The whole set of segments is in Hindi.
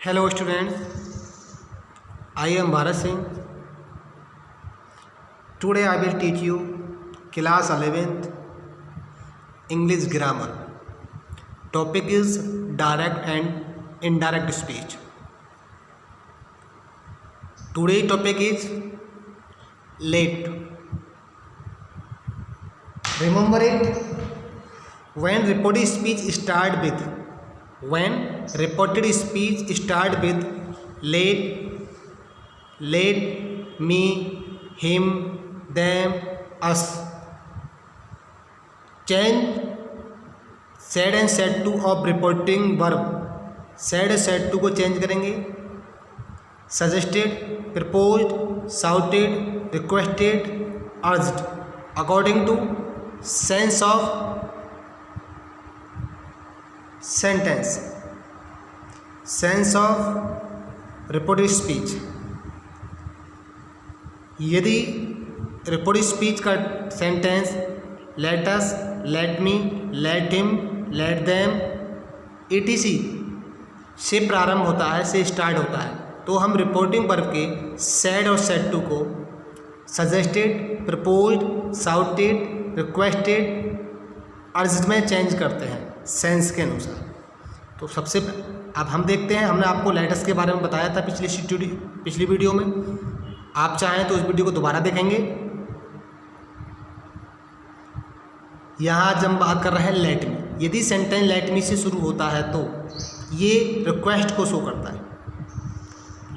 Hello students, I am Bharat Singh. Today I will teach you class 11th English grammar. Topic is direct and indirect speech. Today's topic is late. Remember it? When reported speech start with late, me, him, them, us. Change said and said to of reporting verb. said to को चेंज करेंगे. suggested, proposed, shouted, requested, urged according to sense of sentence. Sense of reported speech. यदि रिपोर्टेड स्पीच का sentence let us, late me, late him, let them etc से प्रारंभ होता है, से स्टार्ट होता है, तो हम रिपोर्टिंग वर्ब के सैड और सेड टू को suggested, proposed, shouted, requested, urged में चेंज करते हैं सेंस के अनुसार. तो सबसे अब हम देखते हैं, हमने आपको लेटर्स के बारे में बताया था पिछली वीडियो में. आप चाहें तो उस वीडियो को दोबारा देखेंगे. यहाँ आज हम बात कर रहे हैं लेट मी. यदि सेंटेंस लेट मी से शुरू होता है तो ये रिक्वेस्ट को शो करता है.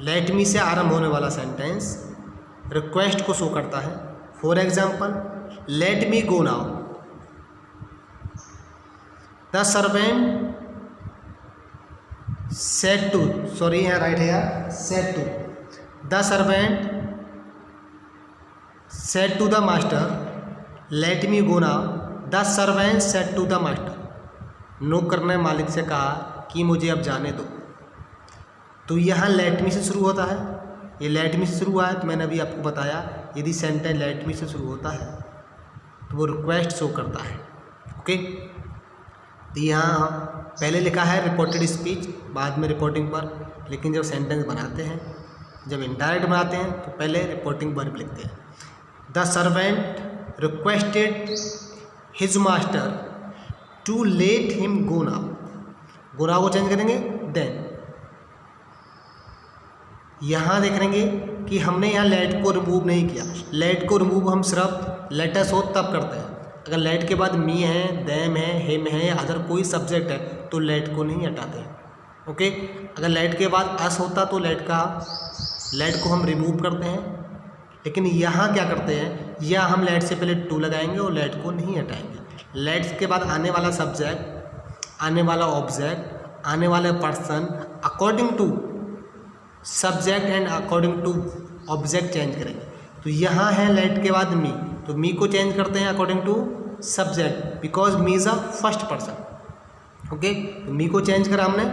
लेट मी से आरंभ होने वाला सेंटेंस रिक्वेस्ट को शो करता है. For example, let me go now. The servant said to, sorry यहाँ राइट है यार, said to, the servant said to the master, let me go now. the servant said to the master, नौकर करने मालिक से कहा कि मुझे अब जाने दो. तो यहाँ लेट मी से शुरू होता है. ये लेट मी से शुरू हुआ है, तो मैंने अभी आपको बताया यदि सेंटेंस लेट मी से शुरू होता है तो वो रिक्वेस्ट शो करता है. ओके, तो यहाँ पहले लिखा है रिपोर्टेड स्पीच, बाद में रिपोर्टिंग वर्ब. लेकिन जब सेंटेंस बनाते हैं, जब इनडायरेक्ट बनाते हैं, तो पहले रिपोर्टिंग वर्ब लिखते हैं. The servant requested his master to let him go now. Go now को चेंज करेंगे देन. यहाँ देखेंगे कि हमने यहाँ लेट को रिमूव नहीं किया. लेट को रिमूव हम सिर्फ लेटस हो तब करते हैं. अगर लेट के बाद मी है, देम है, हिम है, अदर कोई सब्जेक्ट है तो लेट को नहीं हटाते हैं. ओके, अगर लेट के बाद अस होता तो लेट को हम रिमूव करते हैं. लेकिन यहाँ क्या करते हैं, या हम लेट से पहले टू लगाएंगे और लेट को नहीं हटाएंगे. लेट के बाद आने वाला सब्जेक्ट, आने वाला ऑब्जेक्ट, आने वाला person according to subject and according to object change करेंगे. तो यहाँ है लेट के बाद मी, तो मी को चेंज करते हैं according to subject, because me is a first person. Okay, तो मी को चेंज करा हमने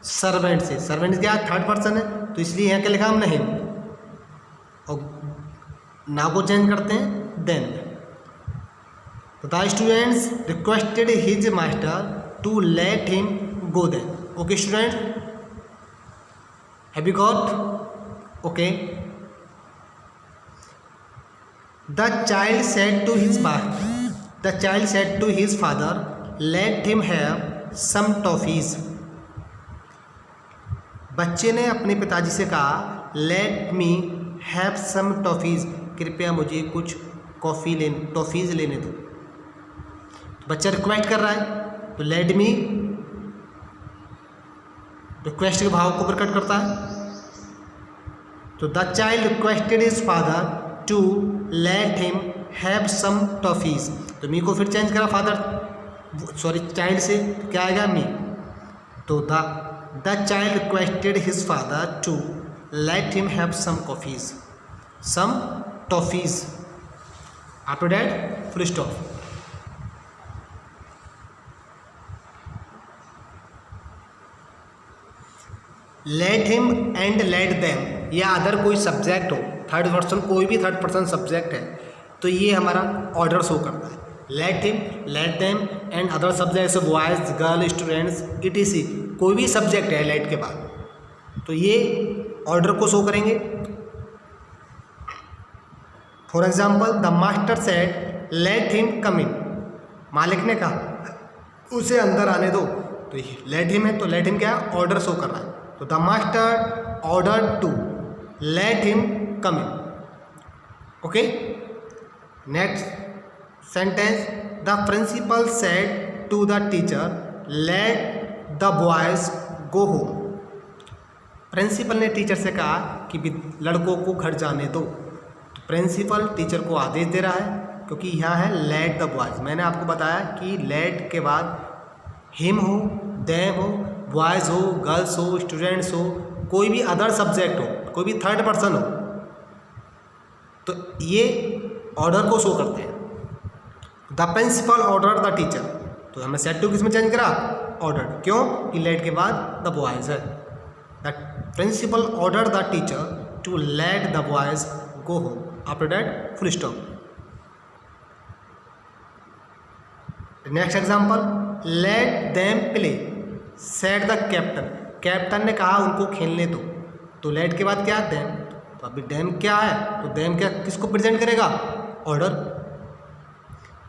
सर्वेंट से. सर्वेंट क्या थर्ड पर्सन है, तो इसलिए यहाँ क्या लिखा हमने हिम. और नाउ को चेंज करते हैं देन. तो the students requested his master to let him go then. Okay student, have you got? Okay. The child said to his father, let him have some toffees. बच्चे ने अपने पिताजी से कहा, let me have some toffees, कृपया मुझे कुछ टॉफ़ीज़ लेने दो. बच्चा रिक्वेस्ट कर रहा है, तो let me रिक्वेस्ट के भाव को प्रकट करता है. तो the child requested his father to let him have some toffees. तो मी को फिर चेंज करा चाइल्ड से, क्या आएगा मी. तो the child requested his father to let him have some toffees. After that full stop. Let him and let them, या अदर कोई सब्जेक्ट हो, थर्ड पर्सन, कोई भी थर्ड पर्सन सब्जेक्ट है, तो ये हमारा ऑर्डर शो करता है. Late him, let them and other subjects boys, girl, students etc. कोई भी सब्जेक्ट है लेट के बाद, तो ये ऑर्डर को शो करेंगे। For example the master said let him come in, मालिक ने कहा उसे अंदर आने दो, तो ये लेट हिम है, तो लेट हिम क्या है, ऑर्डर शो कर रहा है। तो the master order to let him come in. Okay, next sentence the principal said to the teacher let the boys go home. Principal ने टीचर से कहा कि लड़कों को घर जाने दो। तो प्रिंसिपल टीचर को आदेश दे रहा है, क्योंकि यहाँ है लेट द बॉयज। मैंने आपको बताया कि लेट के बाद हिम हो, देम हो, बॉयज़ हो, गर्ल्स हो, स्टूडेंट्स हो, कोई भी अदर सब्जेक्ट हो, कोई भी थर्ड पर्सन हो, तो ये ऑर्डर को शो करते हैं। The principal order the teacher, तो हमने सेड टू किस में चेंज करा, ऑर्डर, क्यों कि लेट के बाद द बॉयज़ है। The principal order the teacher to let the boys go home, after that full stop. Next example let them play said the captain, captain ने कहा उनको खेलने दो। तो लेट के बाद क्या, देम। तो अभी देम क्या है, तो देम क्या किसको प्रेजेंट करेगा, order.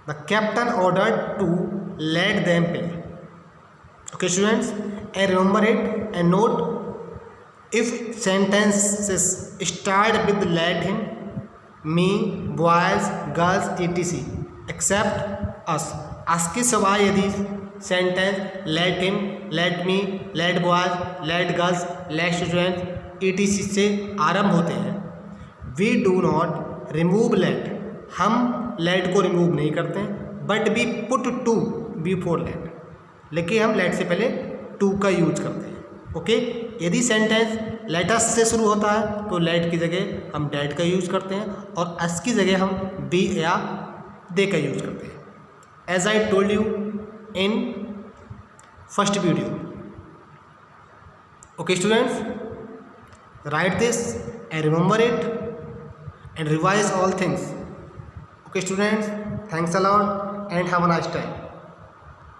The captain order to let them play. Okay students, and remember it and note if sentences start with let him, me, boys, girls etc except us. Us के सिवाय यदि sentence let him, let me, let boys, let girls, let students etc से आरंभ होते हैं, we do not remove let, हम लेट को रिमूव नहीं करते हैं, but we put to before let, लेकिन हम लेट से पहले टू का यूज करते हैं। ओके, यदि सेंटेंस लेटस से शुरू होता है तो लेट की जगह हम डेट का यूज करते हैं, और अस की जगह हम बी या दे का यूज करते हैं, as I told you in first video. Okay students, write this and remember it and revise all things. Okay students, thanks a lot and have a nice time.